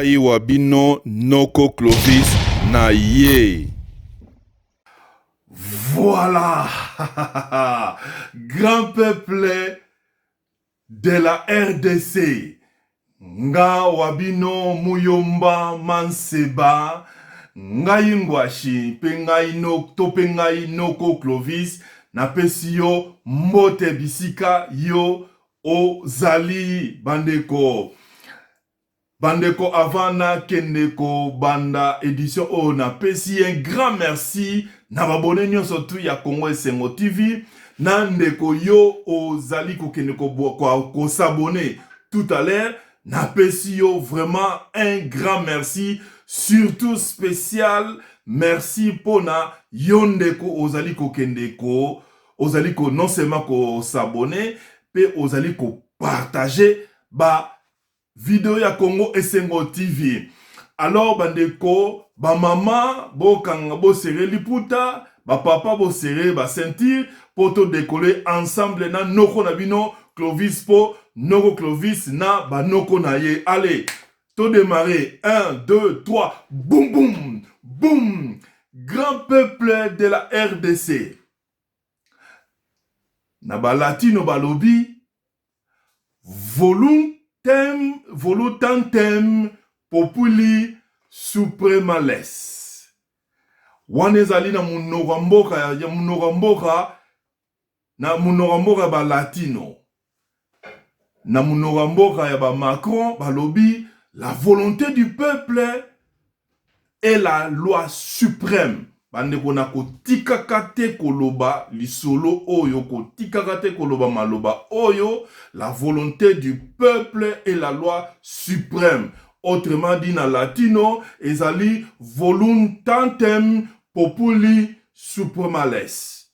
ngai wabino Noko Clovis na ye. Voilà. Grand peuple de la RDC. Nga wabino Muyomba Manseba. Ngai ngwashi pe ngai Noko Clovis na pesi yo mbote bisika yo ozali bandeko. Bandeko Avana Kendeko Banda édition o na pesi un grand merci na babone nyonso tu ya Congo Esengo TV na ndeko yo ozali ko kendeko ko s'abonner tout à l'heure na pesi yo vraiment un grand merci surtout spécial merci pona yo ndeko ozali ko kendeko ozali ko non seulement ko s'abonner pe ozali ko partager ba vidéo ya Congo Esengo TV. Alors bandeko, ba mama bo kanga bo serré liputa, ba papa bo serré ba sentir pour to décoller ensemble na Noko na bino Clovis po Noko Clovis na ba Noko na ye. Allez, to démarrer 1 2 3 boum boum boum. Grand peuple de la RDC. Na ba latino balobi volutantem populi supremales. Wanezali na munogramboka ya munogramboka ba latino. Na munogramboka ya ba Macron balobi la volonté du peuple est la loi suprême. Bandeko na kotika kate koloba lisolo oyo kotika kate koloba maloba oyo, la volonté du peuple est la loi suprême. Autrement dit na latino ezali voluntatem populi supremales.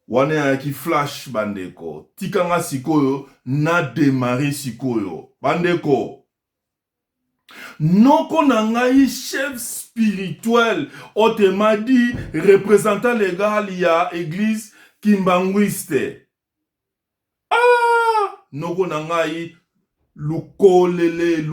Wane ayaki flash bandeko. Tikanga sikoyo na démarrer sikoyo. Bandeko. Noko nangai chef spirituel, autrement dit représentant légal ya église Kimbanguiste. Ah, noko nangai lukolele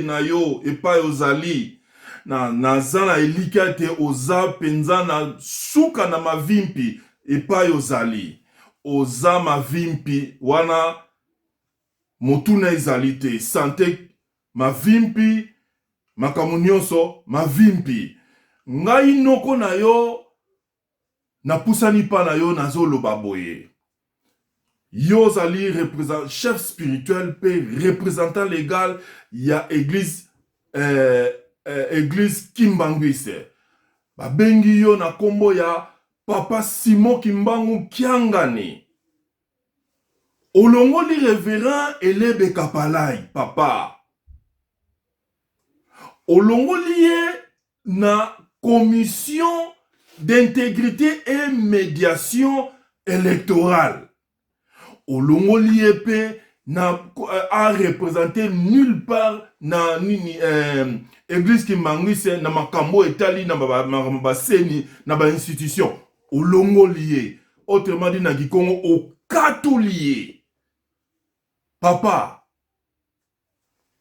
na yo epai ozali na zana elika te oza penza na suka na mavimpi epai ozali oza mavimpi wana motuna ezali te sante mavimpi makambo nyonso mavimpi ngai noko na yo napusani pa na yo nazoloba boye yo zali chef spirituel pe représentant légal ya église église Kimbanguiste babengi yo na kombo ya Papa Simon Kimbangu Kiangani. Olongoli révérend Elebe Kapalai, papa. Olongoli na commission d'intégrité et médiation électorale. Olongoli a représenté nulle part na église Kimbanguiste na makambo etali na baseni na ba institution. Olongoli autrement dit na Gikongo au Katoulier. Papa,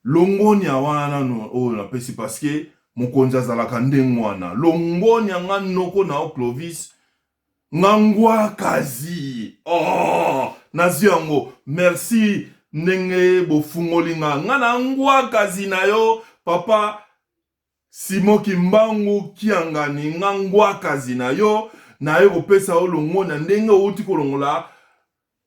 longonia wana no o na pesi parce que mokonza zalaka ndengwana. Longonia nga noko na o Clovis ngangwa kazi. Oh, naziango. Merci nenge bofungoli nga na ngwa kazi na yo papa Simon Kimbangu Kiangani ngangwa kazi na yo kopesa o longonia ndenge uti kolongola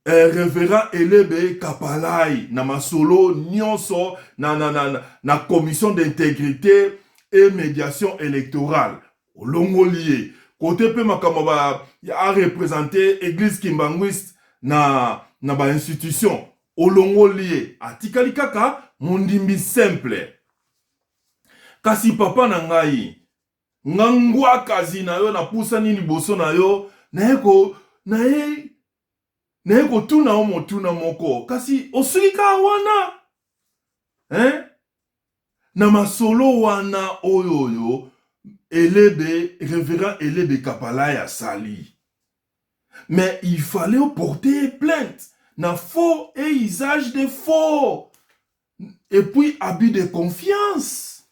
révérend Elebe Kapalai na masolo nyonso na commission d'intégrité et médiation électorale olongolié côté pe makamaba a représenté église Kimbanguiste na ba institution olongolié atikali kaka mondimbi simple kasi papa na ngai ngangwa kazi na yo na pusa nini boso na yo Nego tuna omo tuna moko kasi osulika wana na masolo wana oyoyo révérend Elebe Kapalai a sali. Mais il fallait porter plainte na faux et usage de faux et puis abus de confiance.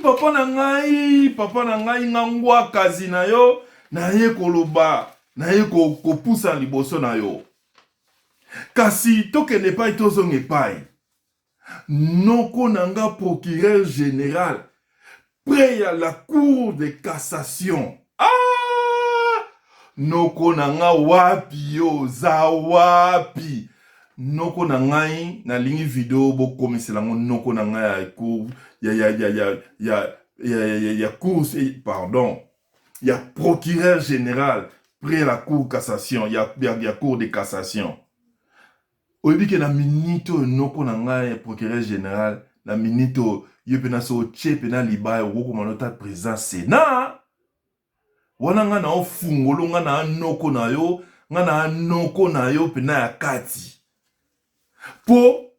Papa na ngai ngangwa kazi na yo, na ye koloba, na ye kopusa liboso na yo. Kasi toke ne pai tozong epai. Noko nanga procureur général, près à la cour de cassation. Noko nanga wapi yo, za wapi. Noko nangai na lingi video bo komiselango noko nanga ya cour ya cour pardon. Ya procureur général près à la cour cassation, ya cour de cassation. Oyebi ke na minito noko nanga procureur général na minito yepena so chepe na libaya woko manota président Sénat. Wana nga na ofungolo nga na noko na yo, nga na noko na yo pena ya kati. Po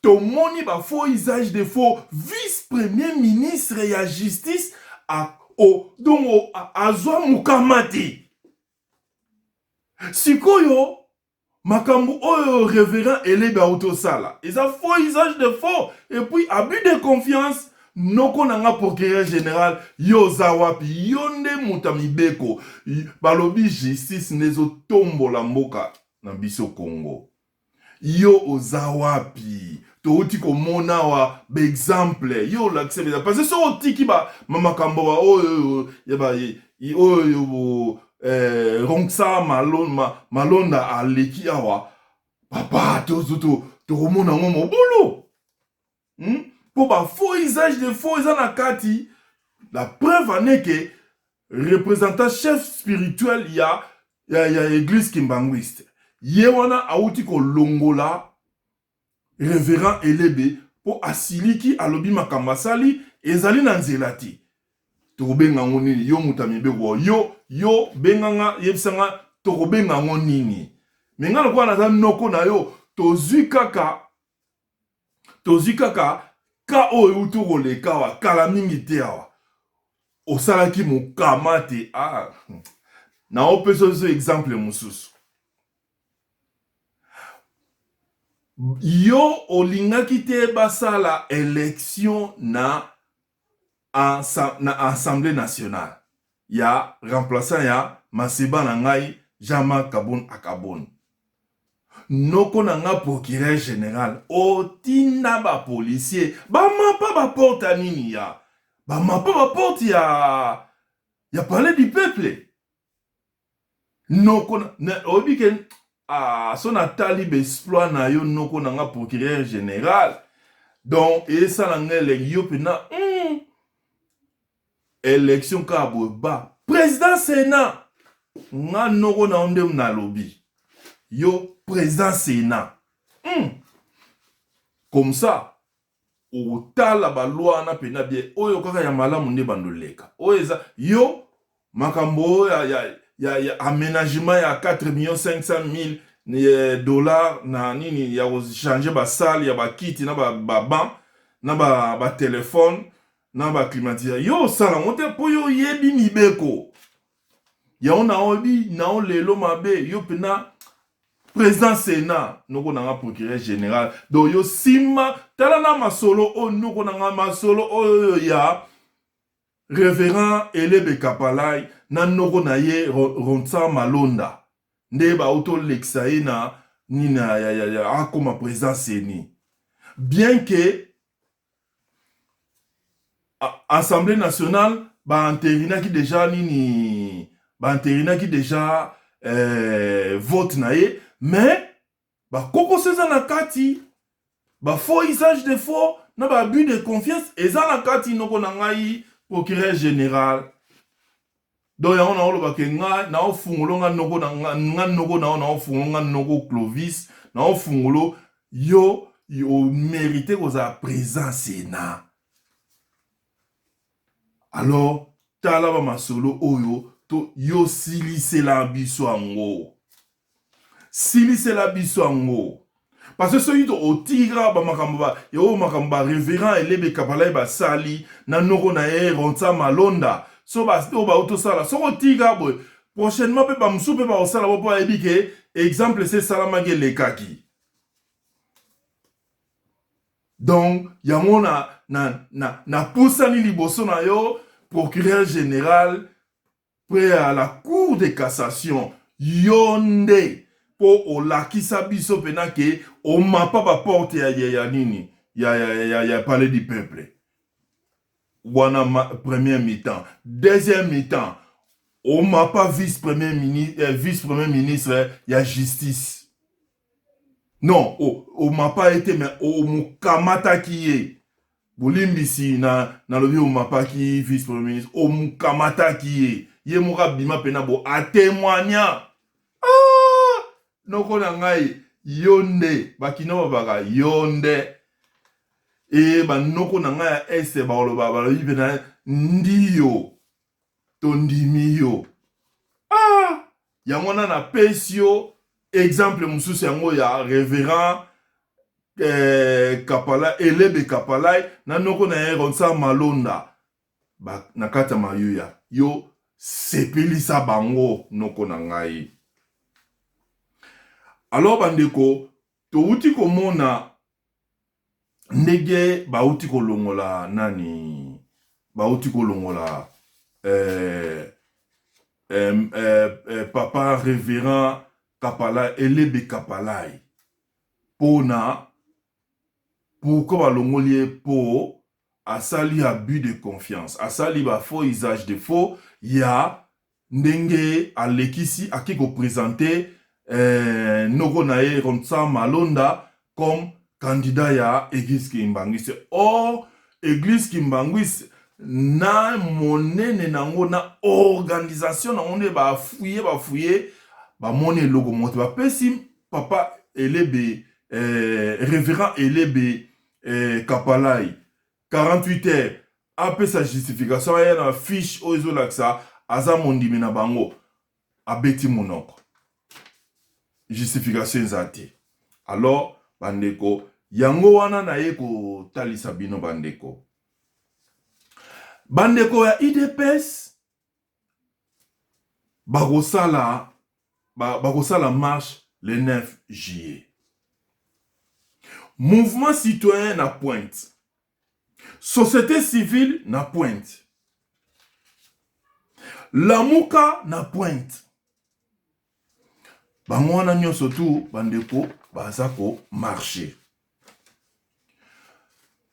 to moni ba faux usage de faux vice-premier ministre ya justice donc azwa mukamati. Sikoyo makambu oyo révérend Elebe autosala. Ils ont faux usage de faux et puis abus de confiance. Noko nanga procureur général yo zawapi yonde mutamibeko balobi justice nezo tombo la mboka na biso Congo. Yo ozawapi to uti ko mona wa be exemple yo l'accepte parce que so otiki ba makambo ba oyo yaba oyo Ronksa malonda aleki awa papa to mona ngomo bolo. Pour ba faux usage de faux na kati, la preuve en est que représentant chef spirituel ya église Kimbanguiste. Yewana auti ko longola révérend Elebe pour asiliki alobi makambasali ezali na nzelati. To benga ngoni yo mutamibe yo benganga yebsanga to benga ngonini. Menga lokwa na noko na yo tozui kaka ka oyo utugoleka wa kala mingi te awa osalaki mukamate na opeso so exemple mususu yo olingaki te basala élection na assemblée nationale ya remplaçant ya Maseba na ngai Jean-Marc Akabon. Noko nanga procureur général otina ba policier ba mapa ba porte nini ya ba mapa ba porte ya palais du peuple. Noko na obiken son atali be exploit na yo noko nanga procureur général donc et ça l'anglais yo pena élection ka ba président Sénat nga noko na onde na lobby yo président Sénat. Comme ça, au tala ba loi na pena bien oyo kaka ya malamu nde bandoleka. Oeza yo makambo ya aménagement ya 4,500,000 dollars na nini ya changer ba salle ya ba kiti na ba banc na ba téléphone na ba climatiseur. Yo sala monte po yo yebi mibeko. Ya ona obi na on lelo mabe yo pena président Sénat, nous avons un procureur général. Donc, yo sima, talana masolo, nous avons un masolo, ya révérend Elebe Kapalai, nan noko na ye Ronksa malonda. Ndeba auto l'exaï na, nina ya comme président Séni. Bien que, Assemblée nationale, ba anterina qui déjà, vote na ye, mais ba koko seza na kati ba faux usage de faux na ba abus de confiance eza na kati noko na ngai procureur général donc ya ona olo ba ke nga na ofungulo nga noko na noko na ofungulo nga noko Clovis na ofungulo yo mérité koza présent Sénat. Alors tala ba masolo oyo to yo silise la biso ango. Silise la biso ango. Parce que celui au tigre ba makamba yo makamba révérend Elebe Kapalai ba sali na noko na e Ronksa malonda. So ba auto sala. So au tigre bo prochainement pe ba musu pe ba osala bo pa ebike exemple c'est salama ge lekaki. Donc, yango na poussani liboso na yo, procureur général, près à la cour de cassation, yonde, po olakisa biso pena ke, o mapa ba porte ya nini, ya palais du peuple. Wana premier mi-temps. Deuxième mi-temps, o mapa vice-premier ministre, ya justice. Non, o mapa été, mais o mukamata kiye. Bolimbisi na lobi o mapa ki vice-premier ministre, o mukamata kiye. Ye moka bima pena bo a témoigna. Ah! Noko na ngai yonde, bakino baka yonde. E ba noko na ngai ese ba oloba ba lobi pena ndiyo. Tondimiyo. Ah! Yangona na pesio exemple mususu yango ya révérend Kapala elebe Kapalai na noko na eronsa malonda ba nakata mayuya yo sepelisa bango noko na ngai. Alors bandeko touti komona ndege bauti kolongola nani bauti kolongola papa révérend Kapala elebe Kapalai pona pourquoi balongolie po asali abus de confiance asali ba faux usage de faux ya ndenge alekisi akiko présenter noko nae Ronsa Malonda comme candidat ya Église Kimbangwisi. Or Église Kimbangwisi na monene nango na organisation na onde ba fouiller ba mone logo monte ba pesi papa elebe révérend elebe Kapalai 48 heures après sa justification ya na fiche ozo laksa aza mondimi na bango abeti monoko justification zati. Alors bandeko yango wana na ye ko talisa bino bandeko ya IDPS bagosala marche le 9 juillet. Mouvement citoyen na pointe. Société civile na pointe. Lamuka na pointe. Bangwana nyonso tu bandeko bazako marcher.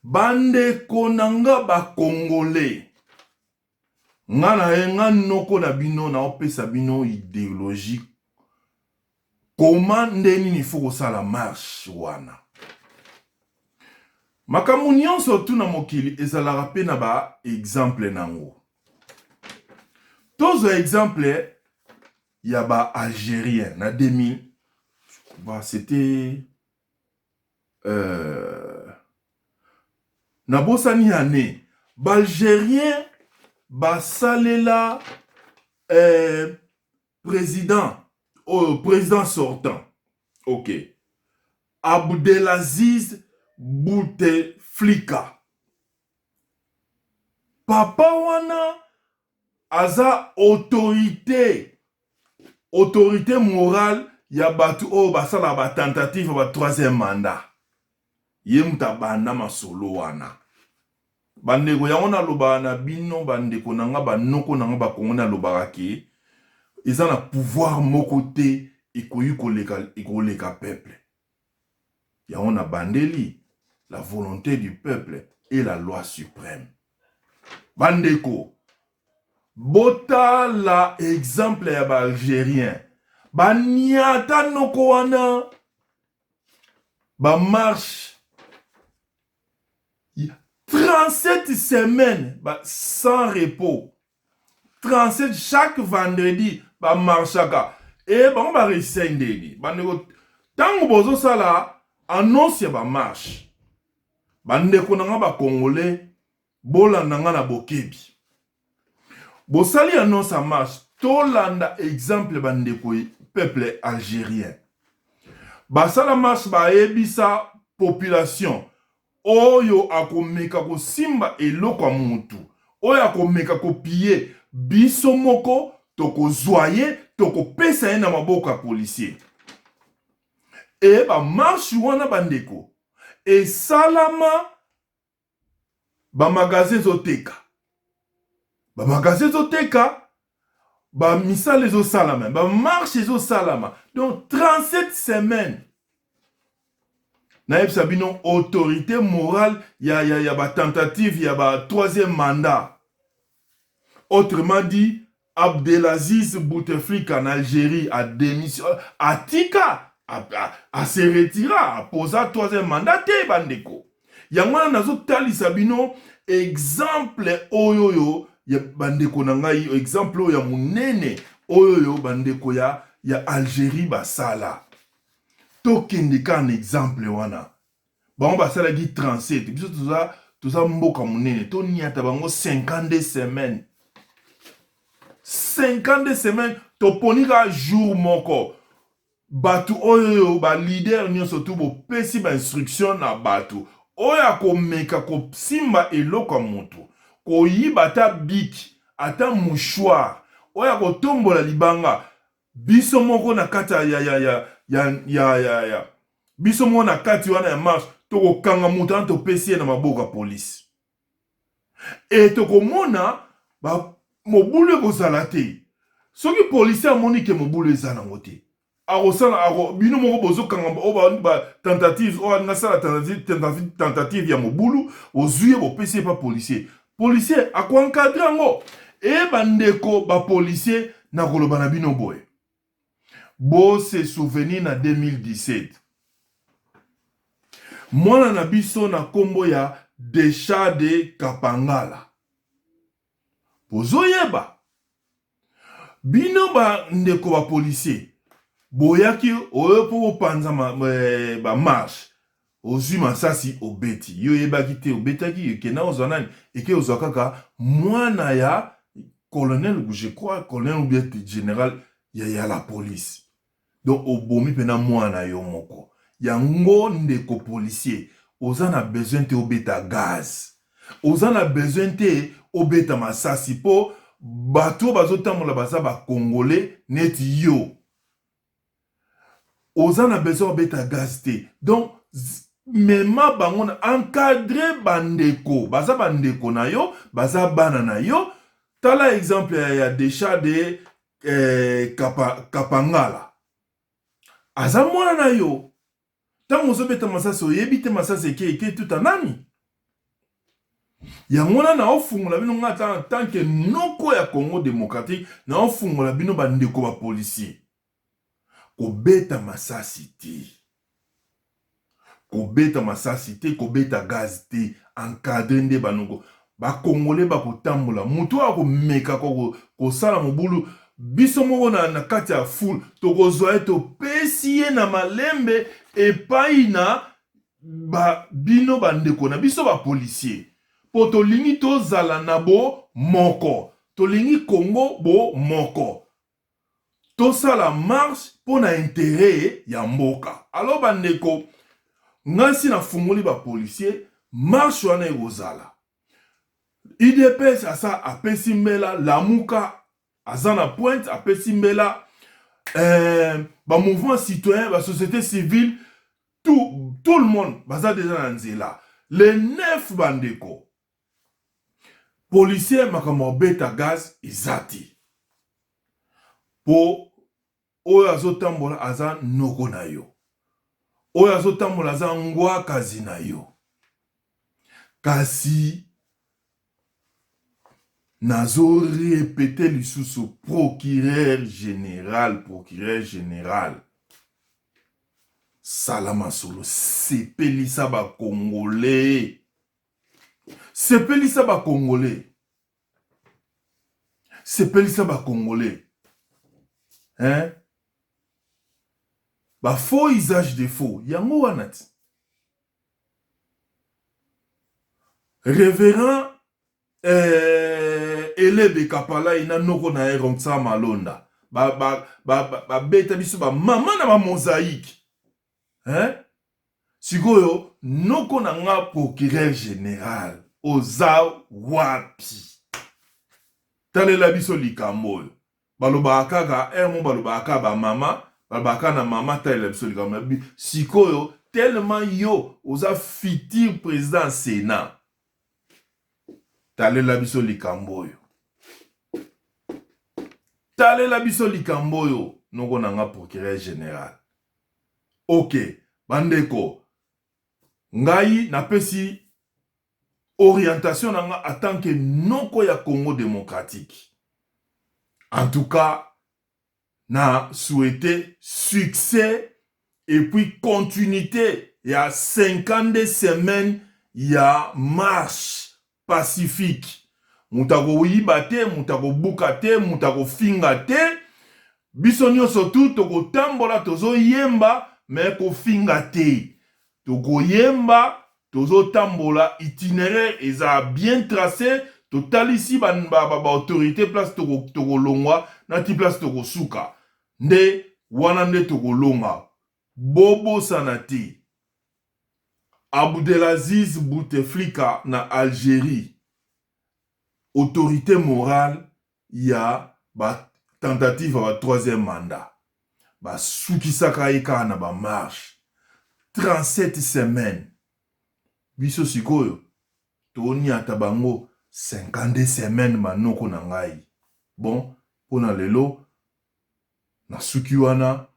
Bandeko nanga ba congolais. Nga noko na bino na opesa bino idéologie. Comment ndeni ni faut kosala marche wana. Makambo nyonso tu na mokili ezalaka pe na ba exemple nango. Tozo exemple ya ba algérien na 2000 c'était na bosani année ba algérien ba salela président sortant. OK. Abdelaziz Bouteflika. Papa wana aza autorité morale ya batu o basala ba tentative ba troisième mandat. Ye mutabanda masolo wana. Bandeko yango na loba na bino bandeko nanga banoko nanga bakongo na loba ki ils ont le pouvoir moko te ekoleka peuple. Yango na bandeli la volonté du peuple et la loi suprême. Bandeko bota la exemple ya ba algérien baniata noko wana ba marche 37 semaines sans repos 37 chaque vendredi ba marchaka et ba ba resendeli bandeko tango bozo sala annonce ya ba marche bandeko nanga ba congolais bolanda nga na bokebi bosali annonce à marche tolanda exemple bandeko peuple algérien basala marche ba ebisa population oyo akomeka ko simba eloko mutu oyo akomeka ko piller biso moko toko zoye toko pesa ye na maboko ya policier. E ba marche wana bandeko et salama ba magasin zoteka ba misale zo salama ba marche zo salama donc 37 semaines na sabino autorité morale ya ba tentative ya ba troisième mandat. Autrement dit, Abdelaziz Bouteflika en Algérie a démissionné, a tika, a se retira, a posé troisième mandat, te bandeko. Yangwana nazo tali sabino, exemple oyoyo, ya bandeko nangai, exemple ya munene, oyoyo bandeko ya Algérie basala. Tokendeka un exemple wana. Bango basala gi 37, biso tuza mboka munene, to niata bango 52 semaines. 52 semaines, toponika jour moko. Batu oyo, ba leader nyonso tu bo pesi ba instruction na batu. Oya ko meka ko simba eloko moto. Ko yiba ta biki, ata mouchoir. Oya ko tombola libanga. Biso moko na kata biso moko na kati wana ya marche. Toko kanga moto to pesi na maboka police. Et toko mona, ba mobulu kozala te. Soki policier amoni ke mobulu ezala ngo te. Arosala bino moko bozo kanga ba tentative nasala tentative ya mobulu ozuye bo pesi pa policier. Policier akwa encadrer ngo e bandeko ba policier na koloba na bino boy. Bo se souvenir na 2017. Mwana na biso na kombo ya Deshade Kapangala. Bozoyeba. Bino ba ndeko ba policier. Boyaki oyo po panza ba marche. Ozui masasi obeti. Yo yebaki te obetaki yekena ozanani. Eke ozakaka mwana ya colonel, je crois, colonel ou bien général ya la police. Donc obomi pena mwana yo moko. Yango ndeko policier. Ozana besoin te obeta gaz. Ozana besoin te obeta masasi po bato bazotambola baza ba congolais neti yo. Ozana besoin obeta gaz te. Donc mema bango encadrer bandeko, baza bandeko na yo, baza bana na yo. Tala exemple ya Deshade Kapangala. Aza mwana na yo. Tango ozobeta masasi oyebite masasi eke tout anani. Yangona na ofungola bino ngata en tant que noko ya Congo démocratique na ofungola bino bandeko ba policier. Kobeta masasi te. Kobeta masasi te, kobeta gaz te, encadrer nde banoko. Ba Congolais ba kotambola, mutu ako meka ko sala mobulu biso moko na kati ya foule, tokozwa to pesiye na malembe epai na ba bino bandeko na biso ba policier. Po tolingi tozala na bo moko. Tolingi Congo bo moko. Tosala marche po na intérêt ya mboka. Alors bandeko, ngasi na fungoli ba policier, marche wana ekozala. IDPS asa apesi mbela, Lamuka azana pointe apesi mbela, ba mouvement citoyen, ba société civile, tout le monde baza déjà na nzela. Les 9 bandeko. Policier makambo beta gaz izati. Po oyo azotambola aza noko na yo. Oyo azotambola aza ngwa kazi na yo. Kasi nazo répéter lisusu procureur général. Salama solo sepelisa ba Congolais. Sepelisa ba Congolais. Sepelisa ba Congolais. Hein? Ba faux usage de faux. Yango wanati. Révérend Elebe Kapala ina noko na eronsa malonda. Ba beta biso ba mama na ba mosaïque. Hein? Sikoyo noko na nga procureur général oza wapi. Talela biso likambo. Baloba kaka baloba kaka ba mama, baloba kaka na mama talela biso likambo. Sikoyo tellement yo oza futur président Sénat. Talela biso likamboyo. Talela biso likamboyo noko nanga procureur général. Ok, bandeko. Ngai napesi orientation nanga en tant que noko ya Congo démocratique. En tout cas, na souhaité succès et puis continuité. Il y a 50 semaines, il y a marche pacifique. Moutako yibate, moutako bukate, moutako fingate. Bisonyo surtout, toko tambola tozo yemba, mais ko fingate. Toko yemba, tozo tambola itinéraire, eza bien tracé. Total ici, ba autorité place toko longwa, nati place toko suka. Nde, wanande toko longa. Bobo sanati. Abdelaziz Bouteflika na Algérie. Autorité morale, il y a ba tentative à troisième mandat. Ba suki sakaika na ba marche. 37 semaines. Biso sikoyo. Toni atabango 50 semaines manoko na ngai. Bon, pona lelo na suki wana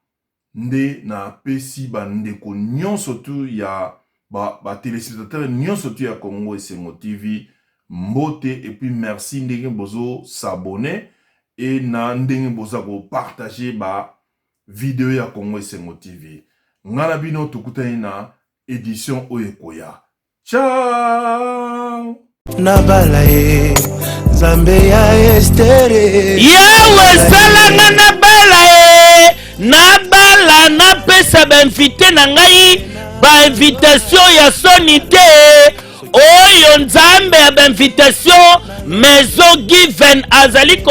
nde na pesi bandeko nyonso tu ya ba téléspectateurs nyonso tu ya Congo Esengo TV mbote et puis merci ndenge bozo s'abonner et na ndenge boza ko partager ba vidéo ya Congo Esengo TV. Ngana bino tukutani na édition oyekoya. Ciao. Nabalae Zambe ya estere Yawe salanga nabalae Nabala na pesa ba invité na ngai ba invitation ya sonité Oyo nzambe ya ba invitation Maison Given azali